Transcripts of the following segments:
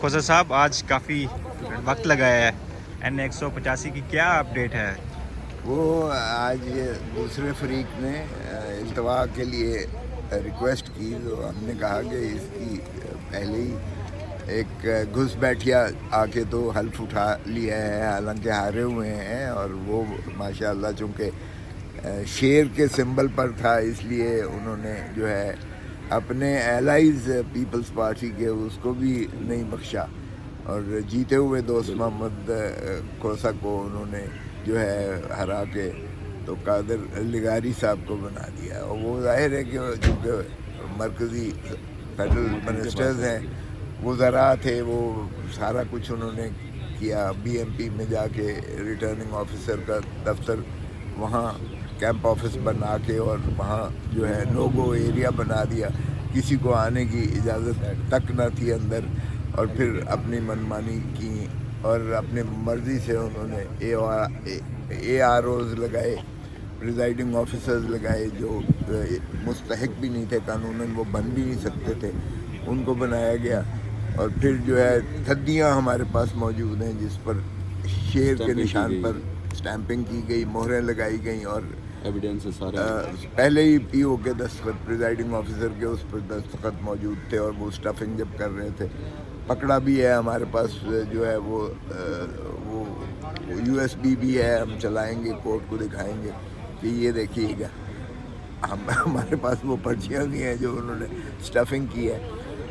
खोसा साहब आज काफ़ी वक्त लगाया है NA 185 की क्या अपडेट है? वो आज दूसरे फरीक ने इल्तवा के लिए रिक्वेस्ट की, तो हमने कहा कि इसकी पहले ही एक घुसपैठिया आके तो हल्फ उठा लिया है, हालांकि हारे हुए हैं। और वो माशाल्लाह चूँकि शेर के सिंबल पर था, इसलिए उन्होंने जो है अपने एलाइज पीपल्स पार्टी के उसको भी नहीं बख्शा, और जीते हुए दोस्त मोहम्मद खोसा को उन्होंने जो है हरा के तो कादर लिगारी साहब को बना दिया। और वो जाहिर है कि चूँकि मरकज़ी फेडरल मिनिस्टर्स हैं, वो ज़रा थे, वो सारा कुछ उन्होंने किया। BMP में जाके रिटर्निंग ऑफिसर का दफ्तर वहाँ कैंप ऑफिस बना के, और वहाँ जो है नो गो एरिया बना दिया, किसी को आने की इजाज़त तक न थी अंदर। और फिर अपनी मनमानी की और अपने मर्ज़ी से उन्होंने AROs लगाए, प्रिजाइडिंग ऑफिसर्स लगाए, जो मुस्तहिक भी नहीं थे कानूनन, वो बन भी नहीं सकते थे, उनको बनाया गया। और फिर जो है थद्दियाँ हमारे पास मौजूद हैं जिस पर शेर के निशान पर स्टैंपिंग की गई, मोहरें लगाई गई, और एविडेंस है सारा। पहले ही PO के दस्तखत, प्रिजाइडिंग ऑफिसर के उस पर दस्तखत मौजूद थे, और वो स्टफिंग जब कर रहे थे पकड़ा भी है हमारे पास। जो है वो USB भी है, हम चलाएंगे, कोर्ट को दिखाएंगे कि ये देखिएगा, हमारे पास वो पर्चियाँ भी हैं जो उन्होंने स्टफिंग की है।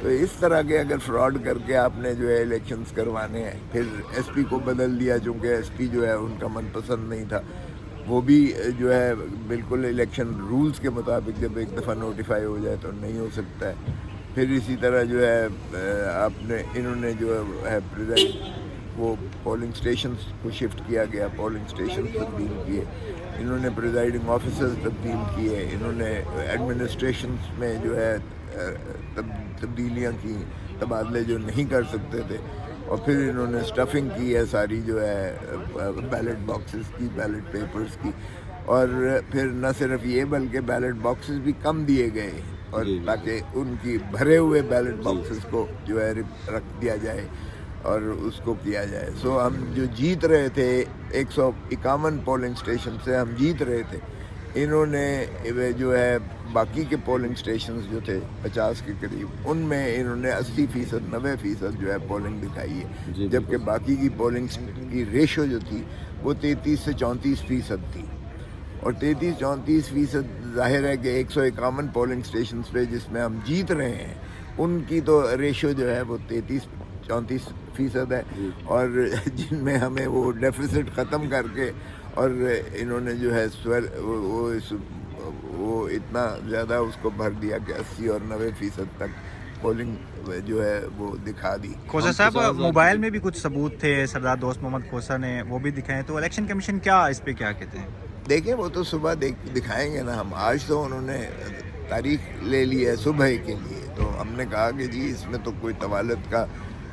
तो इस तरह के अगर फ्रॉड करके आपने जो है इलेक्शंस करवाने हैं, फिर SP को बदल दिया, चूँकि SP जो है उनका मनपसंद नहीं था, वो भी जो है बिल्कुल इलेक्शन रूल्स के मुताबिक जब एक दफ़ा नोटिफाई हो जाए तो नहीं हो सकता है। फिर इसी तरह जो है आपने इन्होंने जो है प्रेजेंट वो पोलिंग स्टेशंस को शिफ्ट किया गया, पोलिंग स्टेशन तब्दील किए, इन्होंने प्रिजाइडिंग ऑफिसर्स तब्दील किए, इन्होंने एडमिनिस्ट्रेशन में जो है तब्दीलियाँ की, तबादले जो नहीं कर सकते थे। और फिर इन्होंने स्टफिंग की है सारी जो है बैलेट बॉक्सेस की, बैलेट पेपर्स की। और फिर न सिर्फ ये बल्कि बैलेट बॉक्सेस भी कम दिए गए, और ताकि उनकी भरे हुए बैलेट बॉक्सेस को जो है रख दिया जाए और उसको किया जाए। सो हम जो जीत रहे थे 151 पोलिंग स्टेशन से हम जीत रहे थे, इन्होंने जो है बाकी के पोलिंग स्टेशंस जो थे 50 के करीब, उनमें इन्होंने 80%, 90% जो है पोलिंग दिखाई है, जबकि बाकी की पोलिंग की रेशो जो थी वो 33 से 34% थी। और 33-34% जाहिर है कि 151 पोलिंग स्टेशन पे जिसमें हम जीत रहे हैं, उनकी तो रेशो जो है वो 33-34% है, और जिनमें हमें वो डेफिसिट ख़त्म करके और इन्होंने जो है वो इतना ज़्यादा उसको भर दिया कि 80 और 90% तक पोलिंग जो है वो दिखा दी। खोसा साहब मोबाइल में भी कुछ सबूत थे सरदार दोस्त मोहम्मद खोसा ने, वो भी दिखाए, तो इलेक्शन कमीशन क्या इस पे क्या कहते हैं? देखें, वो तो सुबह दिखाएंगे ना हम। आज तो उन्होंने तारीख ले ली है सुबह के लिए, तो हमने कहा कि जी इसमें तो कोई तवालत का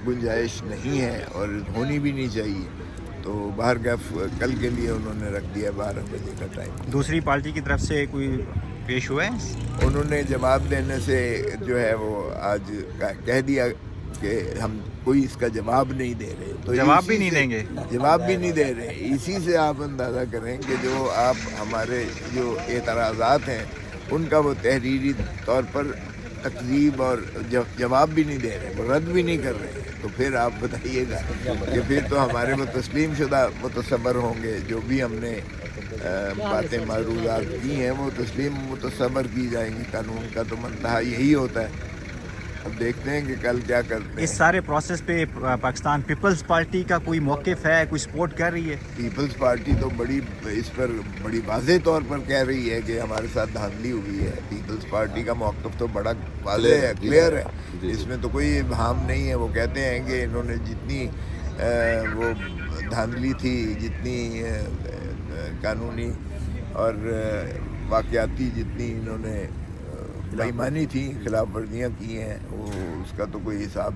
गुंजाइश नहीं है और होनी भी नहीं चाहिए, तो बाहर का कल के लिए उन्होंने रख दिया 12 बजे का टाइम। दूसरी पार्टी की तरफ से कोई पेश हुआ है? उन्होंने जवाब देने से जो है वो आज कह दिया कि हम कोई इसका जवाब नहीं दे रहे, तो जवाब भी नहीं देंगे, जवाब भी नहीं दे रहे। इसी से आप अंदाज़ा करें कि जो आप हमारे जो एतराज़ात हैं उनका वो तहरीरी तौर पर तकजीब और जवाब भी नहीं दे रहे, वो रद्द भी नहीं कर रहे हैं। तो फिर आप बताइएगा कि फिर तो हमारे वो तस्लीम शुदा मुतसबर होंगे, जो भी हमने बातें मारूज़ात की हैं वो तस्लीम मुतसबर की जाएंगी। कानून का तो मंतहा यही होता है। अब देखते हैं कि कल क्या करते हैं। इस सारे प्रोसेस पे पाकिस्तान पीपल्स पार्टी का कोई मौक़िफ़ है, कोई सपोर्ट कर रही है? पीपल्स पार्टी तो इस पर बड़ी वाज़ेह तौर पर कह रही है कि हमारे साथ धांधली हुई है। पीपल्स पार्टी का मौक़िफ़ तो बड़ा वाज़ेह है, क्लियर है, इसमें तो कोई इब्हाम नहीं है। वो कहते हैं कि इन्होंने जितनी वो धांधली थी, जितनी कानूनी और वाक़याती जितनी इन्होंने बेईमानी थी, खिलाफ वर्जियाँ की हैं, वो उसका तो कोई हिसाब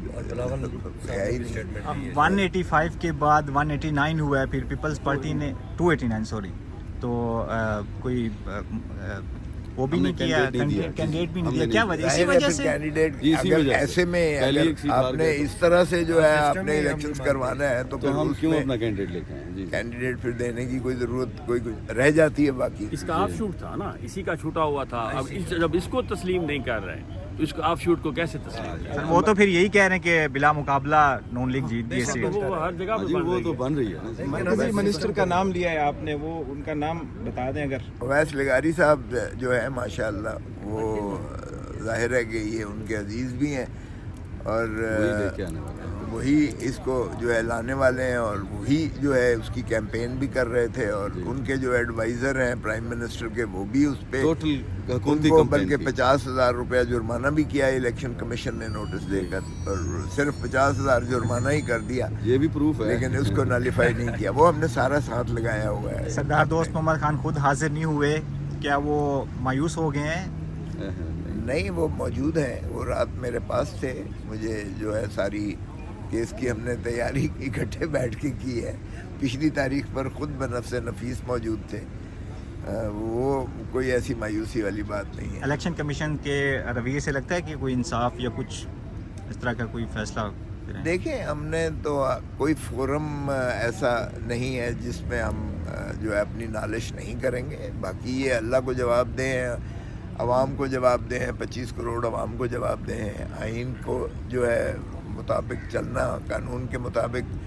है ही नहीं। 185 के बाद 189 हुआ है, फिर पीपल्स पार्टी ने 289 सॉरी, तो कोई وہ بھی ہم نے نہیں کیا, candidate نہیں دیا. کینڈیڈیٹ بھی نہیں ہم دیا, نے کیا نہیں وجہ, اسی ظاہر ہے وجہ پھر سے کینڈیڈیٹ جی, اسی اگر وجہ سے. ایسے میں پہلی اگر ایک سیٹ آپ ہار نے گئے تو. اس طرح سے جو ہے آپ نے الیکشنز کروانا ہے تو تو پھر ہم اس کیوں میں اپنا کینڈیڈیٹ لے کے آئیں جی. کینڈیڈیٹ پھر دینے کی کوئی ضرورت کوئی رہ جاتی ہے. باقی اس کا آف شوٹ تھا نا, اسی کا چھوٹا ہوا تھا. اب جب اس کو تسلیم نہیں کر رہے تو اس کا آف شوٹ کو کیسے تسلیم کریں؟ سر وہ تو پھر یہی کہہ رہے ہیں کہ بلا مقابلہ نون لیگ جیت گئی تو وہ ہر جگہ جی پہ وہ تو بن رہی ہے نا. مرکزی منسٹر کا نام لیا ہے آپ نے, وہ ان کا نام بتا دیں اگر. اویس لغاری صاحب جو ہے ماشاءاللہ وہ ظاہر ہے کہ یہ ان کے عزیز بھی ہیں اور وہی لے کے آنے والا ہے. وہی اس کو جو ہے لانے والے ہیں اور وہی جو ہے اس کی کیمپین بھی کر رہے تھے اور ان کے جو ایڈوائزر ہیں پرائم منسٹر کے وہ بھی اس پہ ٹوٹل ان حکومتی کو کمپین بلکہ کی. 50,000 روپیہ جرمانہ بھی کیا الیکشن کمیشن نے نوٹس دے کر, اور صرف 50,000 جرمانہ ہی کر دیا یہ بھی پروف ہے لیکن اس کو نالیفائی نہیں کیا. وہ ہم نے سارا ساتھ لگایا ہوا ہے. سردار دوست محمد خان خود حاضر نہیں ہوئے, کیا وہ مایوس ہو گئے ہیں؟ نہیں, وہ موجود ہیں, وہ رات میرے پاس تھے. مجھے جو ہے ساری کیس کی ہم نے تیاری اکٹھے بیٹھ کے کی ہے. پچھلی تاریخ پر خود بنفس نفیس موجود تھے. وہ کوئی ایسی مایوسی والی بات نہیں ہے. الیکشن کمیشن کے رویے سے لگتا ہے کہ کوئی انصاف یا کچھ اس طرح کا کوئی فیصلہ کریں؟ دیکھیں, ہم نے تو کوئی فورم ایسا نہیں ہے جس میں ہم جو ہے اپنی نالش نہیں کریں گے. باقی یہ اللہ کو جواب دیں, عوام کو جواب دیں, 25 کروڑ عوام کو جواب دیں, آئین کو جو ہے مطابق چلنا, قانون کے مطابق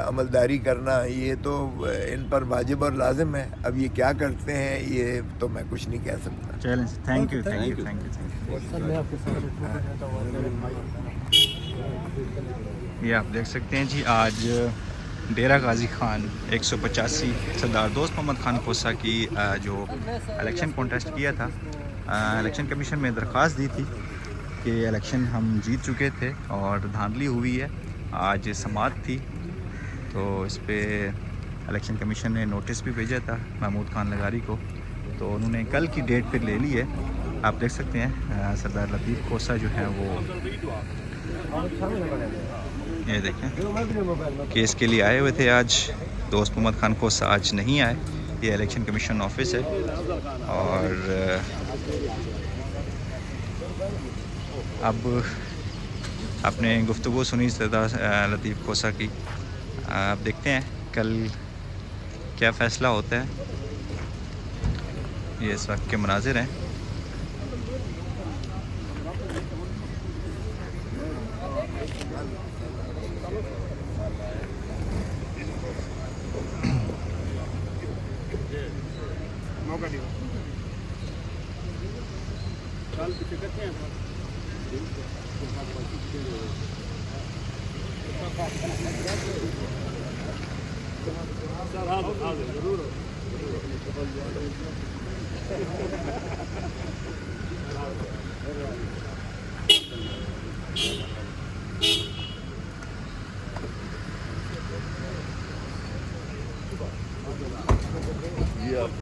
عملداری کرنا, یہ تو ان پر واجب اور لازم ہے. اب یہ کیا کرتے ہیں یہ تو میں کچھ نہیں کہہ سکتا. چلیں, thank you, thank you, thank you. یہ آپ دیکھ سکتے ہیں جی, آج ڈیرہ غازی خان 185 سردار دوست محمد خان کوسہ کی جو الیکشن کانٹیسٹ کیا تھا, الیکشن کمیشن میں درخواست دی تھی کہ الیکشن ہم جیت چکے تھے اور دھاندلی ہوئی ہے. آج سماعت تھی تو اس پہ الیکشن کمیشن نے نوٹس بھی بھیجا تھا محمود خان لغاری کو, تو انہوں نے کل کی ڈیٹ پھر لے لی ہے. آپ دیکھ سکتے ہیں سردار لطیف کوسہ جو ہیں وہ یہ دیکھیں کیس کے لیے آئے ہوئے تھے آج. دوست محمد خان کوسہ آج نہیں آئے. یہ الیکشن کمیشن آفس ہے اور اب آپ نے گفتگو سنی سردار لطیف کوسہ کی. آپ دیکھتے ہیں کل کیا فیصلہ ہوتا ہے. یہ اس وقت کے مناظر ہیں. ضرور